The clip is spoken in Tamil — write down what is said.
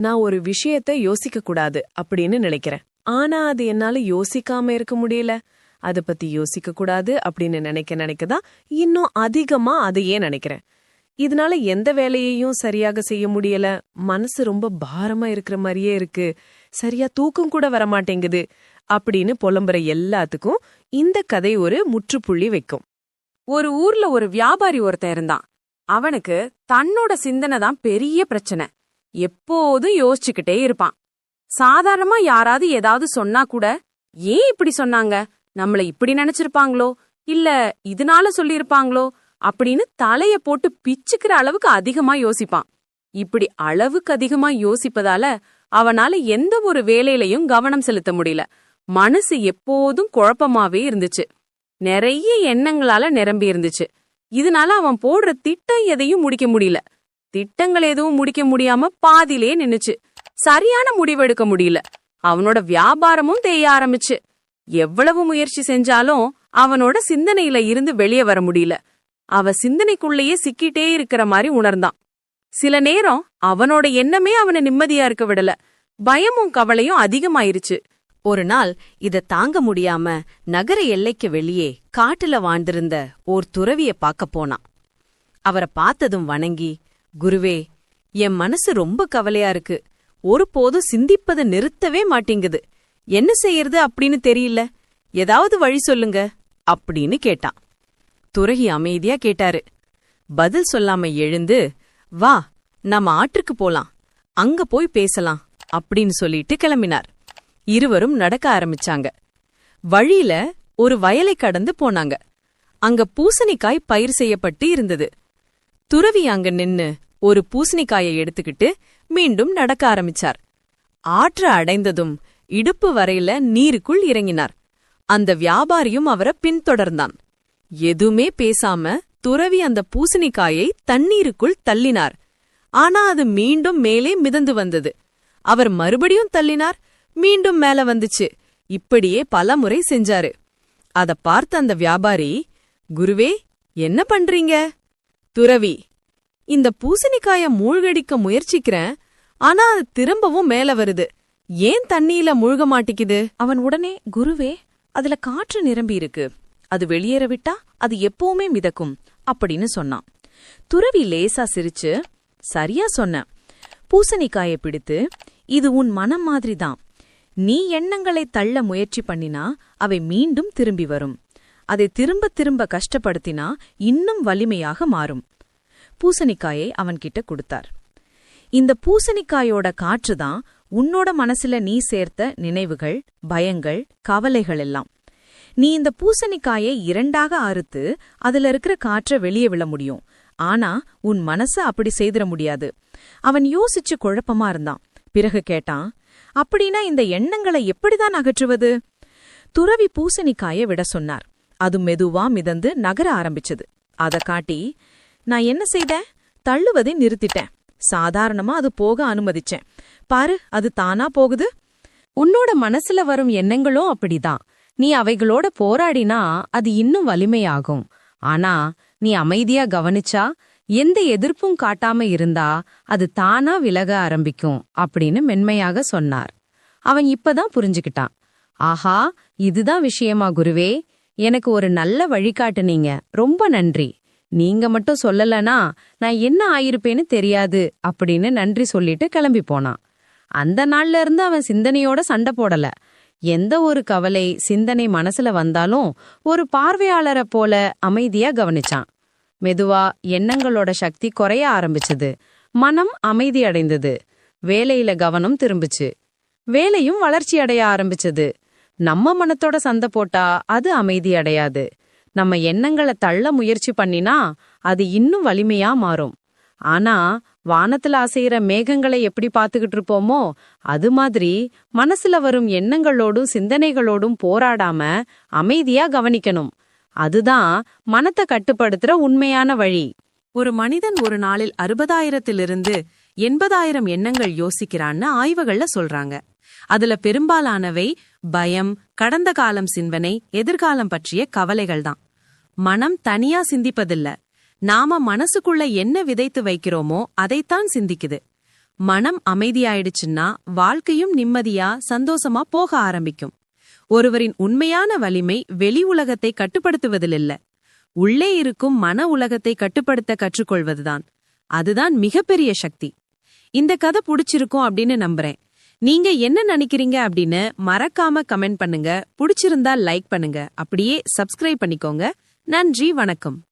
நான் ஒரு விஷயத்த யோசிக்க கூடாது அப்படின்னு நினைக்கிறேன். ஆனா அது என்னால யோசிக்காம இருக்க முடியல. அத பத்தி யோசிக்க கூடாது அப்படின்னு நினைக்கதான் இன்னும் அதிகமா அதையே நினைக்கிறேன். இதனால எந்த வேலையையும் சரியாக செய்ய முடியல. மனசு ரொம்ப பாரமா இருக்கிற மாதிரியே இருக்கு. சரியா தூக்கம் கூட வரமாட்டேங்குது அப்படின்னு புலம்புற எல்லாத்துக்கும் இந்த கதை ஒரு முற்றுப்புள்ளி வைக்கும். ஒரு ஊர்ல ஒரு வியாபாரி ஒருத்தன் இருந்தான். அவனுக்கு தன்னோட சிந்தனை தான் பெரிய பிரச்சனை. எப்போதும் யோசிச்சுக்கிட்டே இருப்பான். சாதாரணமா யாராவது ஏதாவது சொன்னா கூட, ஏன் இப்படி சொன்னாங்க, நம்மள இப்படி நினைச்சிருப்பாங்களோ, இல்ல இதனால சொல்லிருப்பாங்களோ அப்படின்னு தலைய போட்டு பிச்சுக்கிற அளவுக்கு அதிகமா யோசிப்பான். இப்படி அளவுக்கு அதிகமா யோசிப்பதால அவனால எந்த ஒரு வேலையிலையும் கவனம் செலுத்த முடியல. மனசு எப்போதும் குழப்பமாவே இருந்துச்சு. நிறைய எண்ணங்களால நிரம்பி இருந்துச்சு. இதனால அவன் போடுற திட்டம் எதையும் முடிக்க முடியல. திட்டங்கள் எதுவும் முடிக்க முடியாம பாதிலே நின்னுச்சு. சரியான முடிவெடுக்க முடியல. அவனோட வியாபாரமும் தேய ஆரம்பிச்சு. எவ்வளவு முயற்சி செஞ்சாலும் அவனோட சிந்தனையில இருந்து வெளியே வர முடியல. அவ சிந்தனைக்குள்ளேயே சிக்கிட்டே இருக்கிற மாதிரி உணர்ந்தான். சில நேரம் அவனோட எண்ணமே அவனை நிம்மதியா இருக்க விடல. பயமும் கவலையும் அதிகமாயிருச்சு. ஒரு நாள் இத தாங்க முடியாம நகர எல்லைக்கு வெளியே காட்டுல வாழ்ந்திருந்த ஓர் துறவிய பார்க்க போனான். அவரை பார்த்ததும் வணங்கி, குருவே, என் மனசு ரொம்ப கவலையா இருக்கு. ஒருபோதும் சிந்திப்பதை நிறுத்தவே மாட்டேங்குது. என்ன செய்யறது அப்படின்னு தெரியல. ஏதாவது வழி சொல்லுங்க அப்படின்னு கேட்டான். துறவி அமைதியா கேட்டாரு. பதில் சொல்லாம எழுந்து, வா நம்ம ஆற்றுக்கு போலாம், அங்க போய் பேசலாம் அப்படின்னு சொல்லிட்டு கிளம்பினார். இருவரும் நடக்க ஆரம்பிச்சாங்க. வழியில ஒரு வயலை கடந்து போனாங்க. அங்க பூசணிக்காய் பயிர் செய்யப்பட்டு இருந்தது. துறவி அங்க நின்னு ஒரு பூசணிக்காயை எடுத்துக்கிட்டு மீண்டும் நடக்க ஆரம்பிச்சார். ஆற்று அடைந்ததும் இடுப்பு வரையில நீருக்குள் இறங்கினார். அந்த வியாபாரியும் அவரை பின்தொடர்ந்தான். எதுவுமே பேசாம துறவி அந்த பூசணிக்காயை தண்ணீருக்குள் தள்ளினார். ஆனா அது மீண்டும் மேலே மிதந்து வந்தது. அவர் மறுபடியும் தள்ளினார், மீண்டும் மேல வந்துச்சு. இப்படியே பல முறை செஞ்சாரு. அத பார்த்த அந்த வியாபாரி, குருவே, என்ன பண்றீங்க? துறவி, இந்த பூசணிக்காய மூழ்கடிக்க முயற்சிக்கிறேன், ஆனா அது திரும்பவும் மேல வருது. ஏன் தண்ணியில மூழ்க மாட்டிக்குது? அவன் உடனே, குருவே, அதுல காற்று நிரம்பி இருக்கு, அது வெளியேற விட்டா அது எப்பவுமே மிதக்கும் அப்படின்னு சொன்னான். துறவி லேசா சிரிச்சு, சரியா சொன்ன, பூசணிக்காயை பிடித்து, இது உன் மனம் மாதிரிதான். நீ எண்ணங்களை தள்ள முயற்சி பண்ணினா அவை மீண்டும் திரும்பி வரும். அதை திரும்ப திரும்ப கஷ்டப்படுத்தினா இன்னும் வலிமையாக மாறும். பூசணிக்காயை அவன்கிட்ட கொடுத்தார். இந்த பூசணிக்காயோட காற்றுதான் உன்னோட மனசுல நீ சேர்த்த நினைவுகள், பயங்கள், கவலைகள் எல்லாம். நீ இந்த பூசணிக்காயை இரண்டாக அறுத்து அதுல இருக்கிற காற்றை வெளியே விழ முடியும். ஆனா உன் மனச அப்படி செய்திட முடியாது. அவன் யோசிச்சு குழப்பமா இருந்தான். பிறகு கேட்டான், அப்படின்னா இந்த எண்ணங்களை எப்படிதான் அகற்றுவது? துறவி பூசணிக்காயை விட சொன்னார். அது மெதுவா மிதந்து நகர ஆரம்பிச்சது. அத காட்டி, நான் என்ன செய்தேன்? தள்ளுவதை நிறுத்திட்டேன். சாதாரணமா அது போக அனுமதிச்சேன். பாரு, அது தானா போகுது. உன்னோட மனசுல வரும் எண்ணங்களும் அப்படிதான். நீ அவைகளோட போராடினா அது இன்னும் வலிமையாகும். ஆனா நீ அமைதியா கவனிச்சா, எந்த எதிர்ப்பும் காட்டாம இருந்தா அது தானா விலக ஆரம்பிக்கும் அப்படின்னு மென்மையாக சொன்னார். அவன் இப்பதான் புரிஞ்சுக்கிட்டான். ஆஹா, இதுதான் விஷயமா குருவே, எனக்கு ஒரு நல்ல வழிகாட்டுனீங்க, ரொம்ப நன்றி. நீங்க மட்டும் சொல்லலனா நான் என்ன ஆயிருப்பேன்னு தெரியாது அப்படின்னு நன்றி சொல்லிட்டு கிளம்பி போனான். அந்த நாள்ல இருந்து அவன் சிந்தனையோட சண்டை போடல. எந்த ஒரு கவலை, சிந்தனை மனசுல வந்தாலும் ஒரு பார்வையாளரை போல அமைதியா கவனிச்சான். மெதுவா எண்ணங்களோட சக்தி குறைய ஆரம்பிச்சது. மனம் அமைதி அடைந்தது. வேலையில கவனம் திரும்பிச்சு. வேலையும் வளர்ச்சி அடைய ஆரம்பிச்சது. நம்ம மனத்தோட சண்டை போட்டா அது அமைதி அடையாது. நம்ம எண்ணங்களை தள்ள முயற்சி பண்ணினா அது இன்னும் வலிமையா மாறும். ஆனா வானத்துல அசைகிற மேகங்களை எப்படி பாத்துக்கிட்டு இருப்போமோ அது மாதிரி மனசுல வரும் எண்ணங்களோடும் சிந்தனைகளோடும் போராடாம அமைதியா கவனிக்கணும். அதுதான் மனத்தை கட்டுப்படுத்துற உண்மையான வழி. ஒரு மனிதன் ஒரு நாளில் 60,000 80,000 எண்ணங்கள் யோசிக்கிறான்னு ஆய்வுகள்ல சொல்றாங்க. அதுல பெரும்பாலானவை பயம், கடந்த காலம் சிந்தனை, எதிர்காலம் பற்றிய கவலைகள் தான். மனம் தனியா சிந்திப்பதில்ல. நாம மனசுக்குள்ள என்ன விதைத்து வைக்கிறோமோ அதைத்தான் சிந்திக்குது. மனம் அமைதியாயிடுச்சுன்னா வாழ்க்கையும் நிம்மதியா சந்தோஷமா போக ஆரம்பிக்கும். ஒருவரின் உண்மையான வலிமை வெளி உலகத்தை கட்டுப்படுத்துவதில்ல, உள்ளே இருக்கும் மன உலகத்தை கட்டுப்படுத்த கற்றுக்கொள்வதுதான். அதுதான் மிகப்பெரிய சக்தி. இந்த கதை புடிச்சிருக்கும் அப்படின்னு நம்புறேன். நீங்க என்ன நினைக்கிறீங்க அப்படின்னு மறக்காம கமெண்ட் பண்ணுங்க. புடிச்சிருந்தா லைக் பண்ணுங்க. அப்படியே சப்ஸ்கிரைப் பண்ணிக்கோங்க. நன்றி, வணக்கம்.